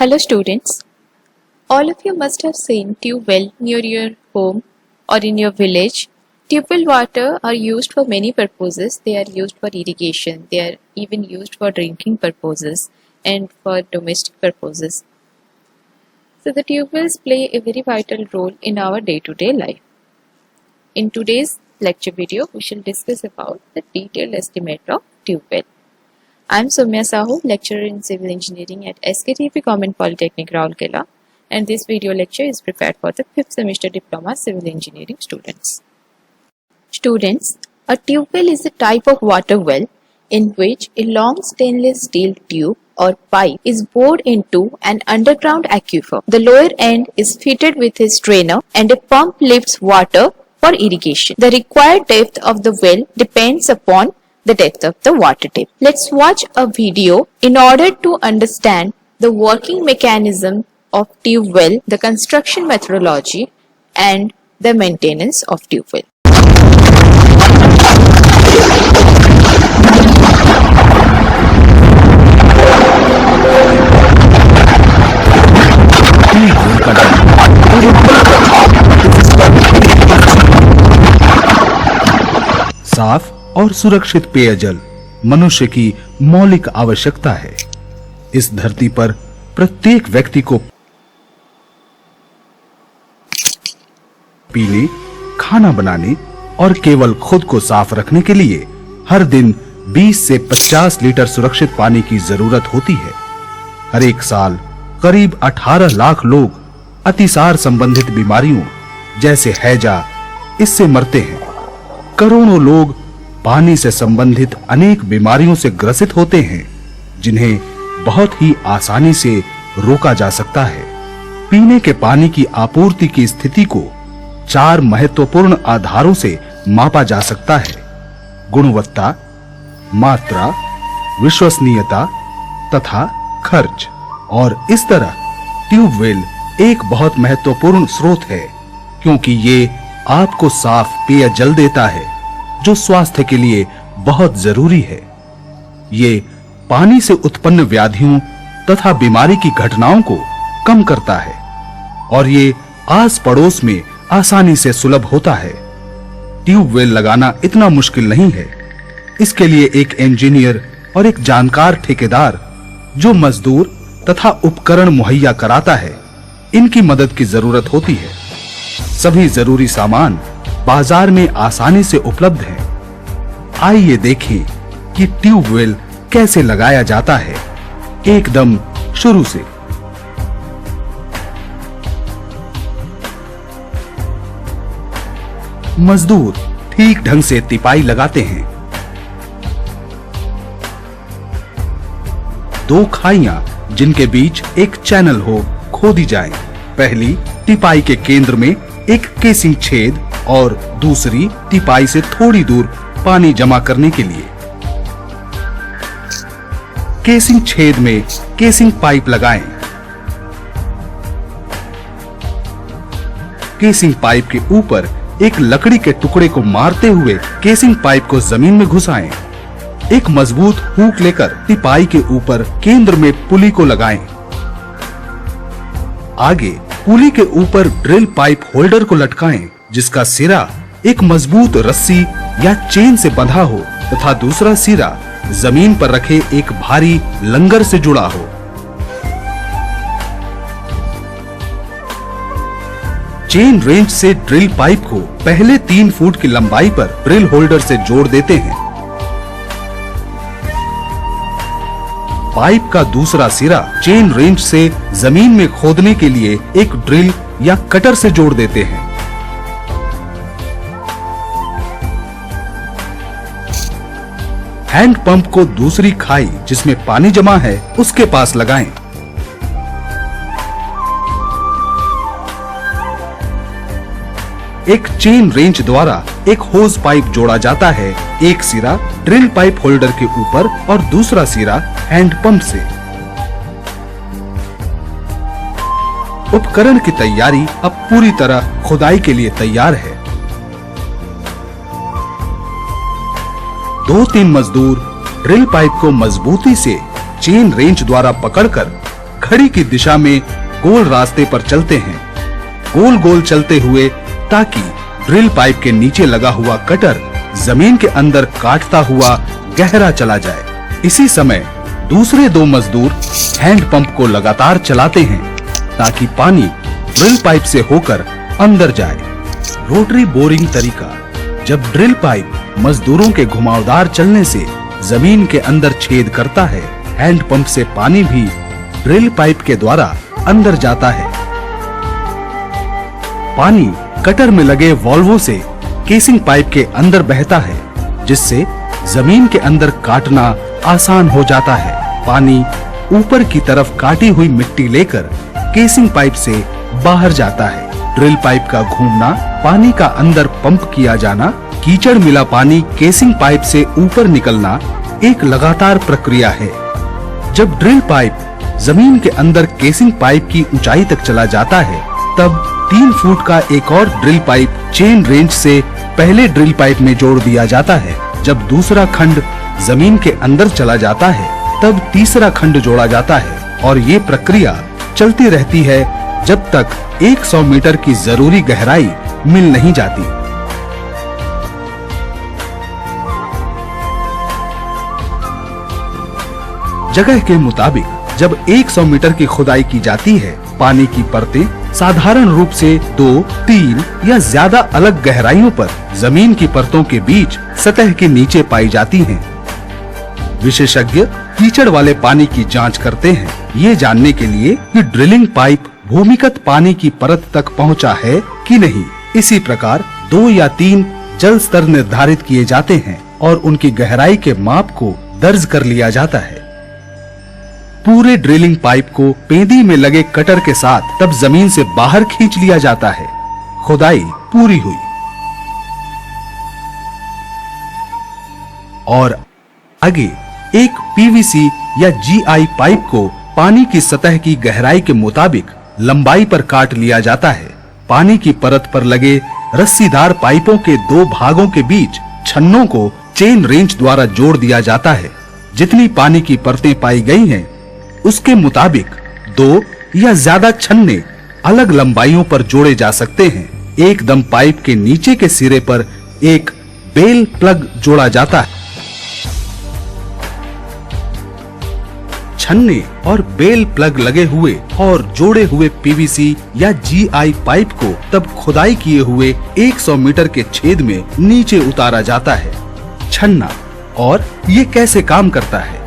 Hello students. All of you must have seen tube well near your home or in your village. Tube well water are used for many purposes. They are used for irrigation. They are even used for drinking purposes and for domestic purposes. So the tube wells play a very vital role in our day-to-day life. In today's lecture video, we shall discuss about the detailed estimate of tube well. I am Soumya Sahu, lecturer in Civil Engineering at SKTP Government Polytechnic, Rourkela, and this video lecture is prepared for the 5th semester Diploma Civil Engineering students. Students, a tube well is a type of water well in which a long stainless steel tube or pipe is bored into an underground aquifer. The lower end is fitted with a strainer and a pump lifts water for irrigation. The required depth of the well depends upon the depth of the water table. Let's watch a video in order to understand the working mechanism of tube well, the construction methodology and the maintenance of tube well. साफ और सुरक्षित पेयजल मनुष्य की मौलिक आवश्यकता है। इस धरती पर प्रत्येक व्यक्ति को पीने, खाना बनाने और केवल खुद को साफ रखने के लिए हर दिन 20 से 50 लीटर सुरक्षित पानी की जरूरत होती है। हर एक साल करीब 18 लाख लोग अतिसार संबंधित बीमारियों जैसे हैजा इससे मरते हैं। करोड़ों लोग पानी से संबंधित अनेक बीमारियों से ग्रसित होते हैं, जिन्हें बहुत ही आसानी से रोका जा सकता है। पीने के पानी की आपूर्ति की स्थिति को 4 महत्वपूर्ण आधारों से मापा जा सकता है: गुणवत्ता, मात्रा, विश्वसनीयता तथा खर्च। और इस तरह ट्यूब वेल एक बहुत महत्वपूर्ण स्रोत है, क्योंकि ये आपको साफ पेयजल देता है जो स्वास्थ्य के लिए बहुत जरूरी है। ये पानी से उत्पन्न व्याधियों तथा बीमारी की घटनाओं को कम करता है और ये आस पड़ोस में आसानी से सुलभ होता है। ट्यूब वेल लगाना इतना मुश्किल नहीं है। इसके लिए एक इंजीनियर और एक जानकार ठेकेदार जो मजदूर तथा उपकरण मुहैया कराता है, इनकी मदद की जरूरत होती है। सभी जरूरी सामान बाजार में आसानी से उपलब्ध है। आइए देखें कि ट्यूब वेल कैसे लगाया जाता है, एकदम शुरू से। मजदूर ठीक ढंग से तिपाई लगाते हैं। 2 खाइयां जिनके बीच एक चैनल हो खोदी जाए। पहली तिपाई के केंद्र में एक केसिंग छेद और दूसरी तिपाई से थोड़ी दूर पानी जमा करने के लिए। केसिंग छेद में केसिंग पाइप लगाएं। केसिंग पाइप के ऊपर एक लकड़ी के टुकड़े को मारते हुए केसिंग पाइप को जमीन में घुसाएं। एक मजबूत हुक लेकर तिपाई के ऊपर केंद्र में पुली को लगाएं। आगे पुली के ऊपर ड्रिल पाइप होल्डर को लटकाएं, जिसका सिरा एक मजबूत रस्सी या चेन से बंधा हो तथा दूसरा सिरा जमीन पर रखे एक भारी लंगर से जुड़ा हो। चेन रेंच से ड्रिल पाइप को पहले 3 फुट की लंबाई पर ड्रिल होल्डर से जोड़ देते हैं। पाइप का दूसरा सिरा चेन रेंच से जमीन में खोदने के लिए एक ड्रिल या कटर से जोड़ देते हैं। हैंड पंप को दूसरी खाई जिसमें पानी जमा है उसके पास लगाएं। एक चेन रेंच द्वारा एक होज पाइप जोड़ा जाता है, एक सिरा ड्रिल पाइप होल्डर के ऊपर और दूसरा सिरा हैंड पंप से। उपकरण की तैयारी अब पूरी तरह खुदाई के लिए तैयार है। 2-3 मजदूर ड्रिल पाइप को मजबूती से चेन रेंच द्वारा पकड़कर घड़ी की दिशा में गोल रास्ते पर चलते हैं, गोल गोल चलते हुए, ताकि ड्रिल पाइप के नीचे लगा हुआ कटर जमीन के अंदर काटता हुआ गहरा चला जाए। इसी समय दूसरे दो मजदूर हैंड पंप को लगातार चलाते हैं ताकि पानी ड्रिल पाइप से होकर अंदर जाए। रोटरी बोरिंग तरीका: जब ड्रिल पाइप मजदूरों के घुमावदार चलने से जमीन के अंदर छेद करता है, हैंड पंप से पानी भी ड्रिल पाइप के द्वारा अंदर जाता है। पानी कटर में लगे वाल्वों से केसिंग पाइप के अंदर बहता है, जिससे जमीन के अंदर काटना आसान हो जाता है। पानी ऊपर की तरफ काटी हुई मिट्टी लेकर केसिंग पाइप से बाहर जाता है। ड्रिल पाइप का घूमना, पानी का अंदर पंप किया जाना, कीचड़ मिला पानी केसिंग पाइप से ऊपर निकलना एक लगातार प्रक्रिया है। जब ड्रिल पाइप जमीन के अंदर केसिंग पाइप की ऊंचाई तक चला जाता है, तब 3 फुट का एक और ड्रिल पाइप चेन रेंच से पहले ड्रिल पाइप में जोड़ दिया जाता है। जब दूसरा खंड जमीन के अंदर चला जाता है, तब तीसरा खंड जोड़ा जाता है और ये प्रक्रिया चलती रहती है जब तक 100 मीटर की जरूरी गहराई मिल नहीं जाती। जगह के मुताबिक जब 100 मीटर की खुदाई की जाती है, पानी की परतें साधारण रूप से 2, 3 या ज्यादा अलग गहराइयों पर जमीन की परतों के बीच सतह के नीचे पाई जाती हैं। विशेषज्ञ कीचड़ वाले पानी की जांच करते हैं, ये जानने के लिए कि ड्रिलिंग पाइप भूमिगत पानी की परत तक पहुंचा है कि नहीं। इसी प्रकार 2 या 3 जल स्तर निर्धारित किए जाते हैं और उनकी गहराई के माप को दर्ज कर लिया जाता है। पूरे ड्रिलिंग पाइप को पेंदी में लगे कटर के साथ तब जमीन से बाहर खींच लिया जाता है। खुदाई पूरी हुई और आगे एक पीवीसी या जीआई पाइप को पानी की सतह की गहराई के मुताबिक लंबाई पर काट लिया जाता है। पानी की परत पर लगे रस्सीदार पाइपों के 2 भागों के बीच छन्नों को चेन रेंच द्वारा जोड़ दिया जाता है। जितनी पानी की परतें पाई गई हैं, उसके मुताबिक 2 या ज्यादा छन्ने अलग लंबाइयों पर जोड़े जा सकते हैं। एकदम पाइप के नीचे के सिरे पर एक बेल प्लग जोड़ा जाता है। छन्ने और बेल प्लग लगे हुए और जोड़े हुए पीवीसी या जीआई पाइप को तब खुदाई किए हुए 100 मीटर के छेद में नीचे उतारा जाता है। छन्ना और ये कैसे काम करता है?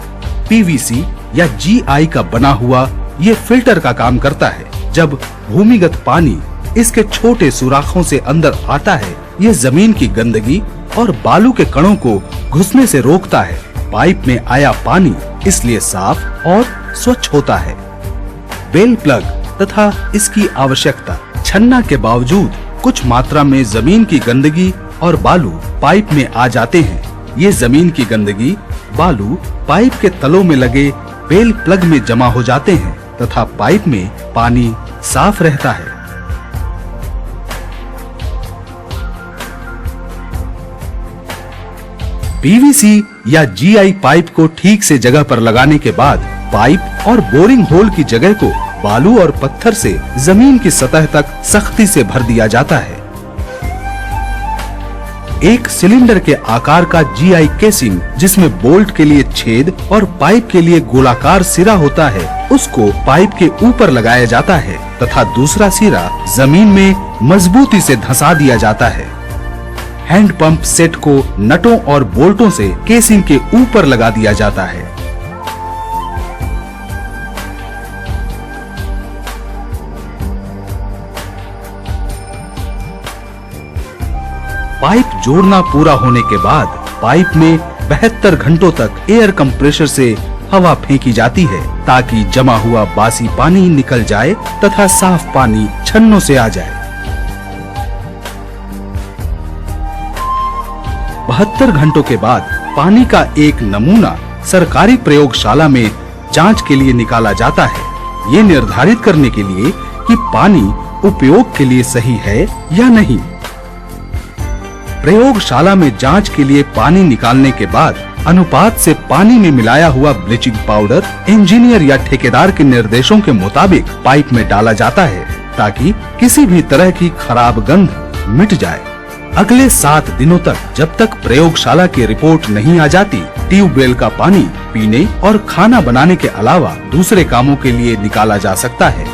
पीवीसी या जीआई का बना हुआ ये फिल्टर का काम करता है। जब भूमिगत पानी इसके छोटे सुराखों से अंदर आता है, ये जमीन की गंदगी और बालू के कणों को घुसने से रोकता है। पाइप में आया पानी इसलिए साफ और स्वच्छ होता है। बेल प्लग तथा इसकी आवश्यकता: छन्ना के बावजूद कुछ मात्रा में जमीन की गंदगी और बालू पाइप में आ जाते हैं। ये जमीन की गंदगी, बालू पाइप के तलों में लगे बेल प्लग में जमा हो जाते हैं तथा पाइप में पानी साफ रहता है। पीवीसी या जीआई पाइप को ठीक से जगह पर लगाने के बाद पाइप और बोरिंग होल की जगह को बालू और पत्थर से जमीन की सतह तक सख्ती से भर दिया जाता है। एक सिलेंडर के आकार का जीआई केसिंग, जिसमें बोल्ट के लिए छेद और पाइप के लिए गोलाकार सिरा होता है, उसको पाइप के ऊपर लगाया जाता है तथा दूसरा सिरा जमीन में मजबूती से धंसा दिया जाता है। हैंड पंप सेट को नटों और बोल्टों से केसिंग के ऊपर लगा दिया जाता है। पाइप जोड़ना पूरा होने के बाद पाइप में 72 घंटों तक एयर कंप्रेसर से हवा फेंकी जाती है ताकि जमा हुआ बासी पानी निकल जाए तथा साफ पानी छन्नों से आ जाए। 72 घंटों के बाद पानी का एक नमूना सरकारी प्रयोगशाला में जांच के लिए निकाला जाता है, ये निर्धारित करने के लिए कि पानी उपयोग के लिए सही है या नहीं। प्रयोगशाला में जांच के लिए पानी निकालने के बाद अनुपात से पानी में मिलाया हुआ ब्लीचिंग पाउडर इंजीनियर या ठेकेदार के निर्देशों के मुताबिक पाइप में डाला जाता है ताकि किसी भी तरह की खराब गंध मिट जाए। अगले 7 दिनों तक जब तक प्रयोगशाला की रिपोर्ट नहीं आ जाती, ट्यूबवेल का पानी पीने और खाना बनाने के अलावा दूसरे कामों के लिए निकाला जा सकता है।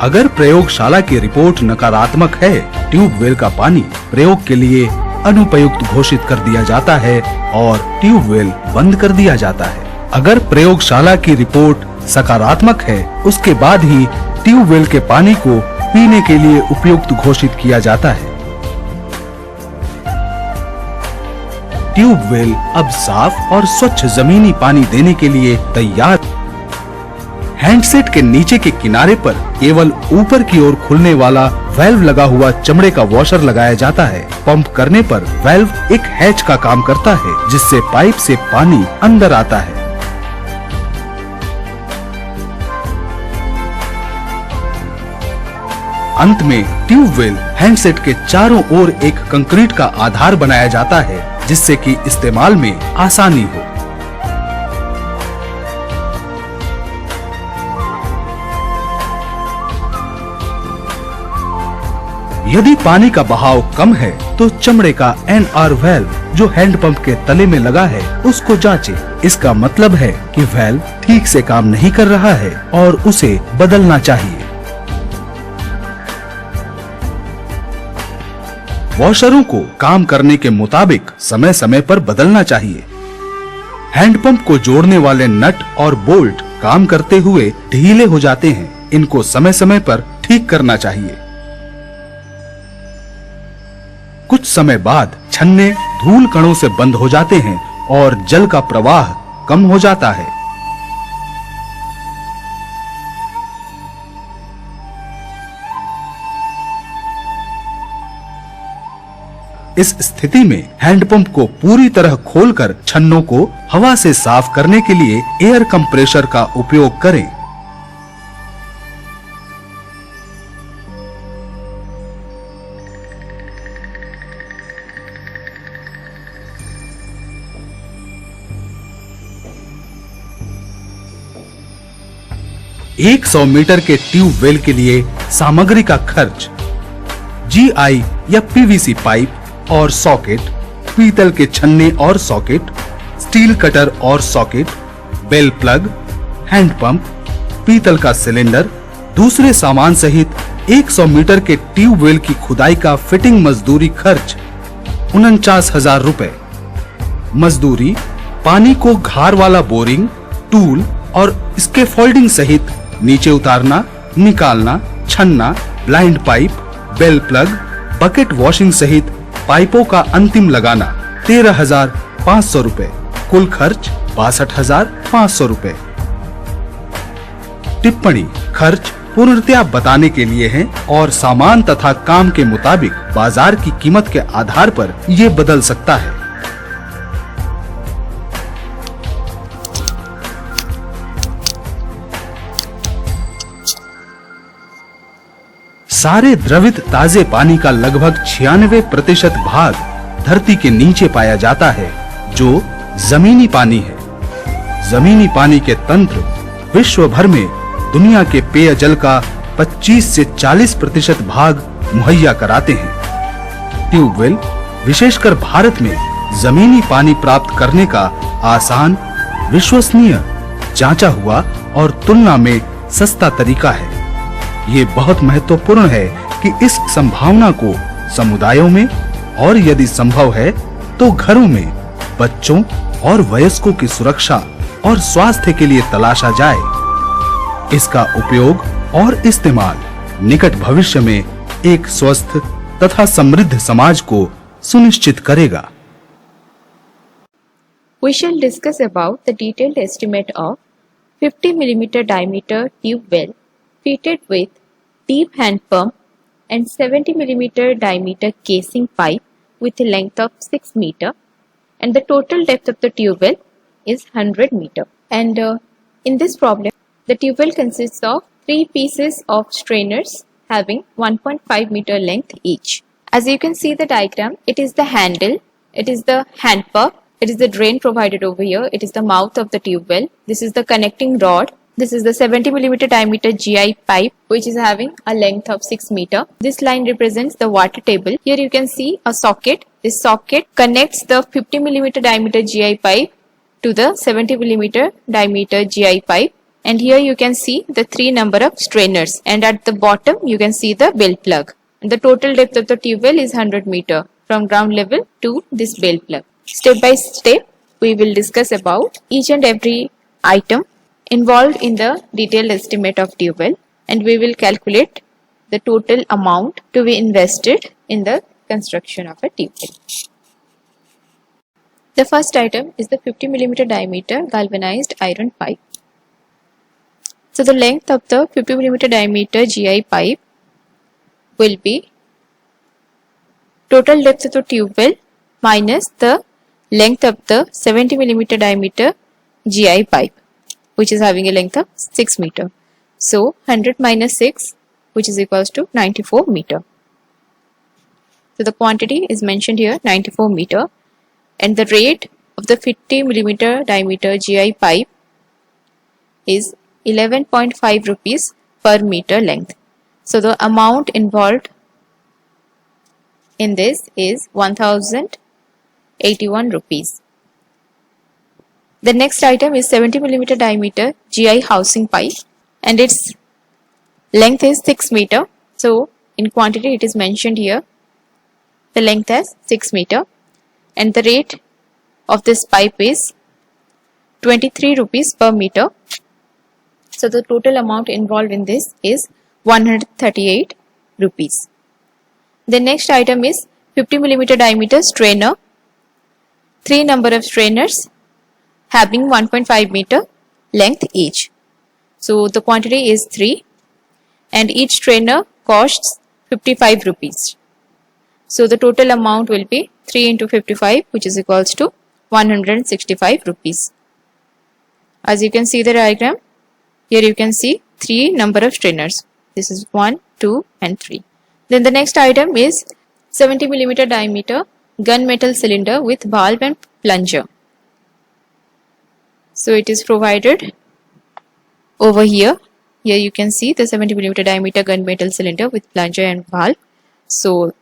अगर प्रयोगशाला की रिपोर्ट नकारात्मक है, ट्यूबवेल का पानी प्रयोग के लिए अनुपयुक्त घोषित कर दिया जाता है और ट्यूबवेल बंद कर दिया जाता है। अगर प्रयोगशाला की रिपोर्ट सकारात्मक है, उसके बाद ही ट्यूबवेल के पानी को पीने के लिए उपयुक्त घोषित किया जाता है। ट्यूबवेल अब साफ और स्वच्छ जमीनी पानी देने के लिए तैयार। हैंडसेट के नीचे के किनारे पर केवल ऊपर की ओर खुलने वाला वाल्व लगा हुआ चमड़े का वॉशर लगाया जाता है। पंप करने पर वाल्व एक हैच का काम करता है जिससे पाइप से पानी अंदर आता है। अंत में ट्यूबवेल हैंडसेट के चारों ओर एक कंक्रीट का आधार बनाया जाता है जिससे कि इस्तेमाल में आसानी हो। यदि पानी का बहाव कम है तो चमड़े का NR वाल्व जो हैंडपंप के तले में लगा है उसको जांचे। इसका मतलब है कि वाल्व ठीक से काम नहीं कर रहा है और उसे बदलना चाहिए। वॉशरों को काम करने के मुताबिक समय समय पर बदलना चाहिए। हैंडपंप को जोड़ने वाले नट और बोल्ट काम करते हुए ढीले हो जाते हैं। इनको समय समय पर ठीक करना चाहिए। कुछ समय बाद छन्ने धूल कणों से बंद हो जाते हैं और जल का प्रवाह कम हो जाता है। इस स्थिति में हैंडपंप को पूरी तरह खोलकर छन्नों को हवा से साफ करने के लिए एयर कंप्रेसर का उपयोग करें। एक 100 मीटर के ट्यूबवेल के लिए सामग्री का खर्च GI या PVC पाइप और सॉकेट, पीतल के छन्ने और सॉकेट, स्टील कटर और सॉकेट, बेल प्लग, हैंडपंप, पीतल का सिलेंडर, दूसरे सामान सहित 100 मीटर के ट्यूबवेल की खुदाई का फिटिंग मजदूरी खर्च 49,000 रुपए। मजदूरी, पानी को घार वाला बोरिंग, टूल और इसके फोल्डिंग सहित नीचे उतारना, निकालना, छन्ना, blind pipe, bell plug, bucket washing सहित पाइपों का अंतिम लगाना 13,500 रुपए। कुल खर्च 62,500 रुपए। टिप्पणी: खर्च पूर्णतया बताने के लिए है और सामान तथा काम के मुताबिक बाजार की कीमत के आधार पर ये बदल सकता है। सारे द्रवित ताजे पानी का लगभग 96% भाग धरती के नीचे पाया जाता है जो जमीनी पानी है। जमीनी पानी के तंत्र विश्व भर में दुनिया के पेयजल का 25 से 40% भाग मुहैया कराते हैं। ट्यूबवेल विशेषकर भारत में जमीनी पानी प्राप्त करने का आसान, विश्वसनीय, जांचा हुआ और तुलना में सस्ता तरीका है। ये बहुत महत्वपूर्ण है कि इस संभावना को समुदायों में और यदि संभव है तो घरों में बच्चों और वयस्कों की सुरक्षा और स्वास्थ्य के लिए तलाशा जाए। इसका उपयोग और इस्तेमाल निकट भविष्य में एक स्वस्थ तथा समृद्ध समाज को सुनिश्चित करेगा। We shall discuss about the detailed estimate of 50 mm diameter tube well fitted with deep hand pump and 70 mm diameter casing pipe with a length of 6 meter, and the total depth of the tube well is 100 meter. And in this problem, the tube well consists of 3 pieces of strainers having 1.5 meter length each. As you can see the diagram, it is the handle, it is the hand pump It is the drain provided over here. It is the mouth of the tube well. This is the connecting rod. This is the 70 millimeter diameter GI pipe which is having a length of 6 meter. This line represents the water table. Here you can see a socket. This socket connects the 50 millimeter diameter GI pipe to the 70 millimeter diameter GI pipe. And here you can see the 3 number of strainers, and at the bottom you can see the bell plug. And the total depth of the tube well is 100 meter from ground level to this bell plug. Step by step we will discuss about each and every item involved in the detailed estimate of tube well, and we will calculate the total amount to be invested in the construction of a tube well. The first item is the 50 millimeter diameter galvanized iron pipe. So the length of the 50 millimeter diameter GI pipe will be total depth of the tube well minus the length of the 70 millimeter diameter GI pipe, which is having a length of 6 meter. So 100 minus 6, which is equals to 94 meter. So the quantity is mentioned here, 94 meter, and the rate of the 50 millimeter diameter GI pipe is 11.5 rupees per meter length. So the amount involved in this is 1081 rupees. The next item is 70 millimeter diameter GI housing pipe, and its length is 6 meter. So in quantity it is mentioned here, the length as 6 meter, and the rate of this pipe is 23 rupees per meter. So the total amount involved in this is 138 rupees. The next item is 50 millimeter diameter strainer. 3 number of strainers having 1.5 meter length each. So the quantity is 3, and each strainer costs 55 rupees. So the total amount will be 3 into 55, which is equals to 165 rupees. As you can see the diagram, here you can see 3 number of strainers. This is 1, 2 and 3. Then the next item is 70 millimeter diameter gunmetal cylinder with valve and plunger. So it is provided over here. Here you can see the 70 millimeter diameter gunmetal cylinder with plunger and valve. So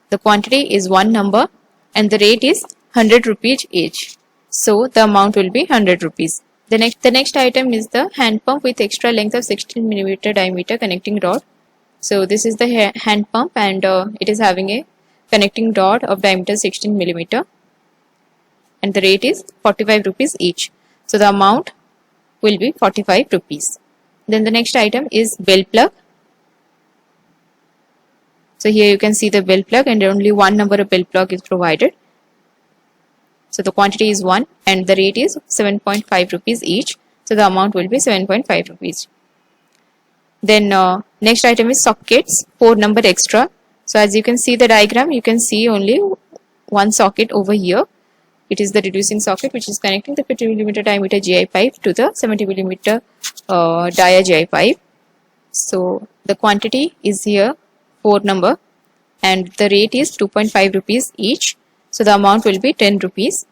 the quantity is 1 number and the rate is 100 rupees each. So the amount will be 100 rupees. The next item is the hand pump with extra length of 16 millimeter diameter connecting rod. So this is the hand pump, and it is having a connecting rod of diameter 16 millimeter, and the rate is 45 rupees each. So the amount will be 45 rupees. Then the next item is bell plug. So here you can see the bell plug, and only 1 number of bell plug is provided. So the quantity is 1 and the rate is 7.5 rupees each. So the amount will be 7.5 rupees. Then next item is sockets, 4 number extra. So as you can see the diagram, you can see only 1 socket over here. It is the reducing socket which is connecting the 50 millimeter diameter GI pipe to the 70 millimeter dia GI pipe. So the quantity is here 4 number and the rate is 2.5 rupees each. So the amount will be 10 rupees.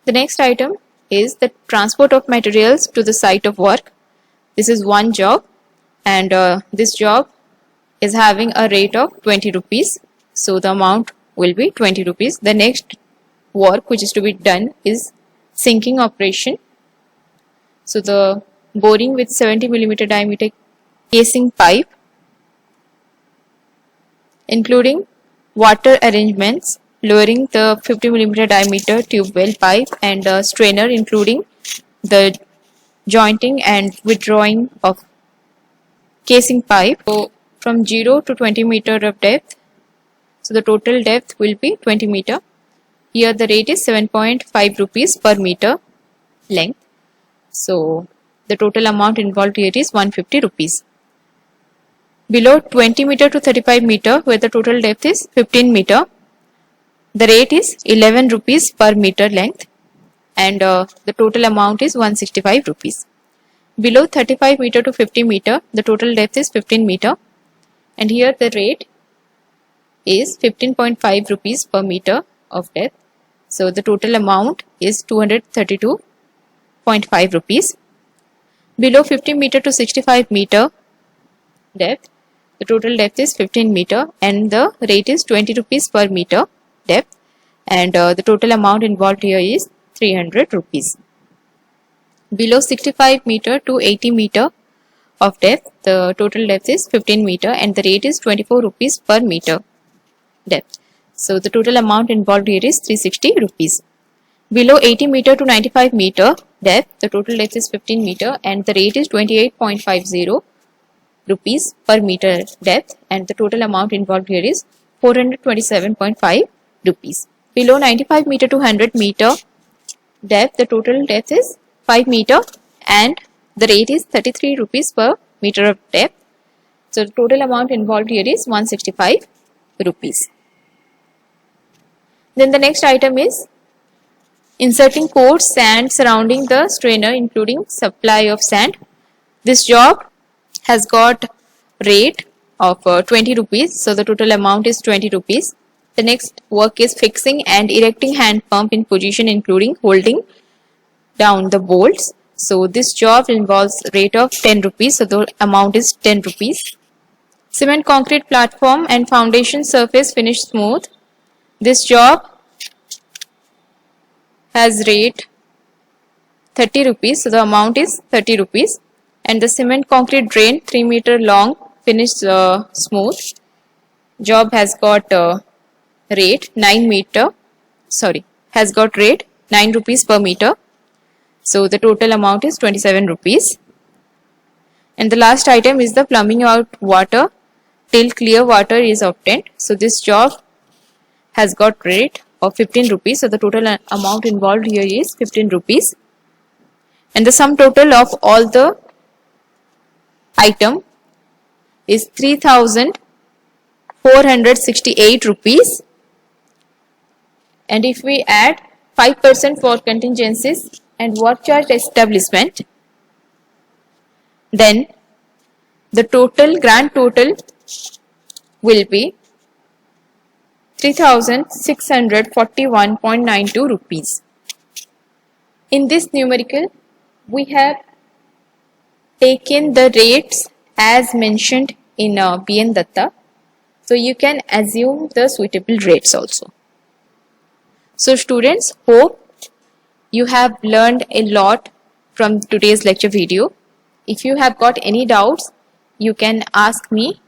The next item is the transport of materials to the site of work. This is one job, and this job is having a rate of 20 rupees. So the amount will be 20 rupees. The next work which is to be done is sinking operation. So the boring with 70 millimeter diameter casing pipe, including water arrangements, lowering the 50 millimeter diameter tube well pipe and strainer, including the jointing and withdrawing of casing pipe. So from 0 to 20 meter of depth. So the total depth will be 20 meter. Here the rate is 7.5 rupees per meter length. So the total amount involved here is 150 rupees. Below 20 meter to 35 meter, where the total depth is 15 meter, the rate is 11 rupees per meter length, and the total amount is 165 rupees. Below 35 meter to 50 meter, the total depth is 15 meter, and here the rate is 15.5 rupees per meter of depth. So the total amount is 232.5 rupees. Below 50 meter to 65 meter depth, the total depth is 15 meter and the rate is 20 rupees per meter depth, and the total amount involved here is 300 rupees. Below 65 meter to 80 meter of depth, the total depth is 15 meter and the rate is 24 rupees per meter depth. So the total amount involved here is 360 rupees. Below 80 meter to 95 meter depth, the total depth is 15 meter and the rate is 28.50 rupees per meter depth, and the total amount involved here is 427.5 rupees. Below 95 meter to 100 meter depth, the total depth is 5 meter and the rate is 33 rupees per meter of depth. So the total amount involved here is 165 rupees. Then the next item is inserting coarse sand surrounding the strainer, including supply of sand. This job has got rate of 20 rupees, so the total amount is 20 rupees. The next work is fixing and erecting hand pump in position, including holding down the bolts. So this job involves rate of 10 rupees, so the amount is 10 rupees. Cement concrete platform and foundation surface finished smooth. This job has rate 30 rupees, so the amount is 30 rupees. And the cement concrete drain 3 meter long finished smooth job has got rate 9 rupees per meter. So the total amount is 27 rupees. And the last item is the plumbing out water till clear water is obtained. So this job has got rate of 15 rupees. So the total amount involved here is 15 rupees. And the sum total of all the item is 3,468 rupees. And if we add 5% for contingencies and work charge establishment, then the grand total will be 3,641.92 rupees. In this numerical, we have taken the rates as mentioned in BN Datta, so you can assume the suitable rates also. So students, hope you have learned a lot from today's lecture video. If you have got any doubts, you can ask me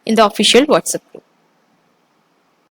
in the official WhatsApp group.